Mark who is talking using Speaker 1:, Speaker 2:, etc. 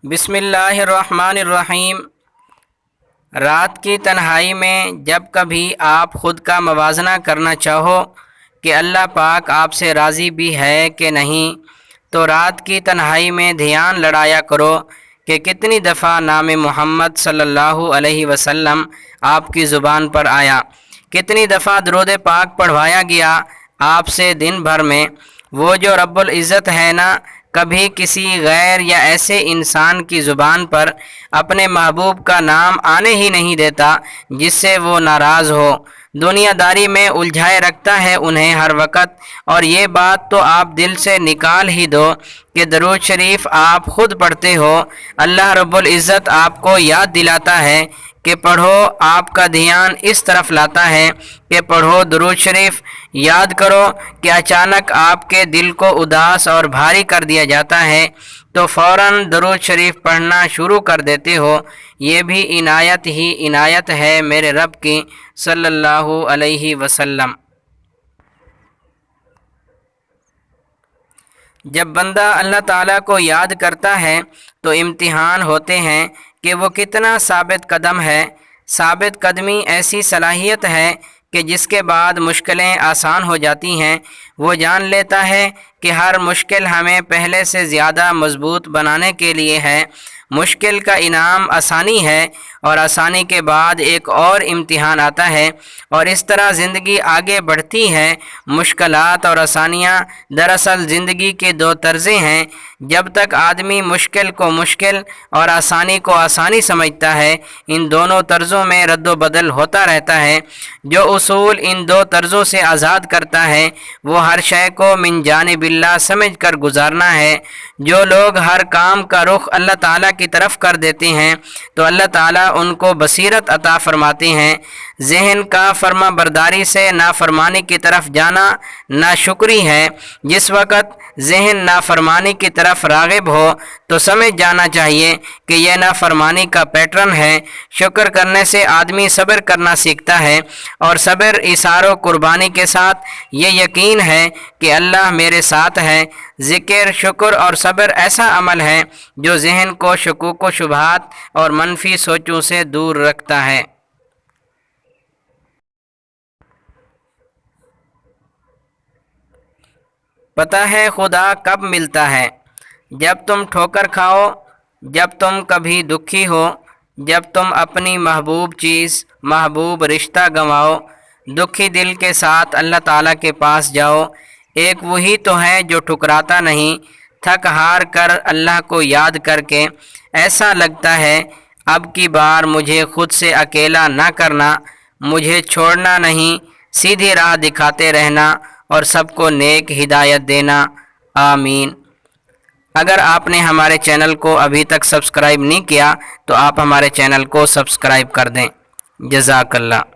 Speaker 1: بسم اللہ الرحمن الرحیم۔ رات کی تنہائی میں جب کبھی آپ خود کا موازنہ کرنا چاہو کہ اللہ پاک آپ سے راضی بھی ہے کہ نہیں، تو رات کی تنہائی میں دھیان لڑایا کرو کہ کتنی دفعہ نام محمد صلی اللہ علیہ وسلم آپ کی زبان پر آیا، کتنی دفعہ درود پاک پڑھوایا گیا آپ سے دن بھر میں۔ وہ جو رب العزت ہے نا، کبھی کسی غیر یا ایسے انسان کی زبان پر اپنے محبوب کا نام آنے ہی نہیں دیتا جس سے وہ ناراض ہو، دنیا داری میں الجھائے رکھتا ہے انہیں ہر وقت۔ اور یہ بات تو آپ دل سے نکال ہی دو کہ درود شریف آپ خود پڑھتے ہو، اللہ رب العزت آپ کو یاد دلاتا ہے کہ پڑھو، آپ کا دھیان اس طرف لاتا ہے کہ پڑھو درود شریف، یاد کرو کہ اچانک آپ کے دل کو اداس اور بھاری کر دیا جاتا ہے تو فوراً درود شریف پڑھنا شروع کر دیتے ہو۔ یہ بھی عنایت ہی عنایت ہے میرے رب کی صلی اللہ علیہ وسلم۔ جب بندہ اللہ تعالیٰ کو یاد کرتا ہے تو امتحان ہوتے ہیں کہ وہ کتنا ثابت قدم ہے۔ ثابت قدمی ایسی صلاحیت ہے کہ جس کے بعد مشکلیں آسان ہو جاتی ہیں۔ وہ جان لیتا ہے کہ ہر مشکل ہمیں پہلے سے زیادہ مضبوط بنانے کے لیے ہے۔ مشکل کا انعام آسانی ہے اور آسانی کے بعد ایک اور امتحان آتا ہے، اور اس طرح زندگی آگے بڑھتی ہے۔ مشکلات اور آسانیاں دراصل زندگی کے دو طرزیں ہیں۔ جب تک آدمی مشکل کو مشکل اور آسانی کو آسانی سمجھتا ہے، ان دونوں طرزوں میں رد و بدل ہوتا رہتا ہے۔ جو اصول ان دو طرزوں سے آزاد کرتا ہے وہ ہر شے کو من جانب اللہ سمجھ کر گزارنا ہے۔ جو لوگ ہر کام کا رخ اللہ تعالیٰ کی طرف کر دیتے ہیں تو اللہ تعالیٰ ان کو بصیرت عطا فرماتے ہیں۔ ذہن کا فرما برداری سے نافرمانی کی طرف جانا ناشکری ہے۔ جس وقت ذہن نافرمانی کی طرف راغب ہو تو سمجھ جانا چاہیے کہ یہ نافرمانی کا پیٹرن ہے۔ شکر کرنے سے آدمی صبر کرنا سیکھتا ہے، اور صبر ایثار و قربانی کے ساتھ یہ یقین ہے کہ اللہ میرے ساتھ ہے۔ ذکر، شکر اور صبر ایسا عمل ہے جو ذہن کو شکوک و شبہات اور منفی سوچوں سے دور رکھتا ہے۔ پتہ ہے خدا کب ملتا ہے؟ جب تم ٹھوکر کھاؤ، جب تم کبھی دکھی ہو، جب تم اپنی محبوب چیز، محبوب رشتہ گنواؤ، دکھی دل کے ساتھ اللہ تعالیٰ کے پاس جاؤ۔ ایک وہی تو ہے جو ٹھکراتا نہیں، تھک ہار کر اللہ کو یاد کر کے ایسا لگتا ہے اب کی بار مجھے خود سے اکیلا نہ کرنا، مجھے چھوڑنا نہیں، سیدھی راہ دکھاتے رہنا اور سب کو نیک ہدایت دینا، آمین۔ اگر آپ نے ہمارے چینل کو ابھی تک سبسکرائب نہیں کیا تو آپ ہمارے چینل کو سبسکرائب کر دیں۔ جزاک اللہ۔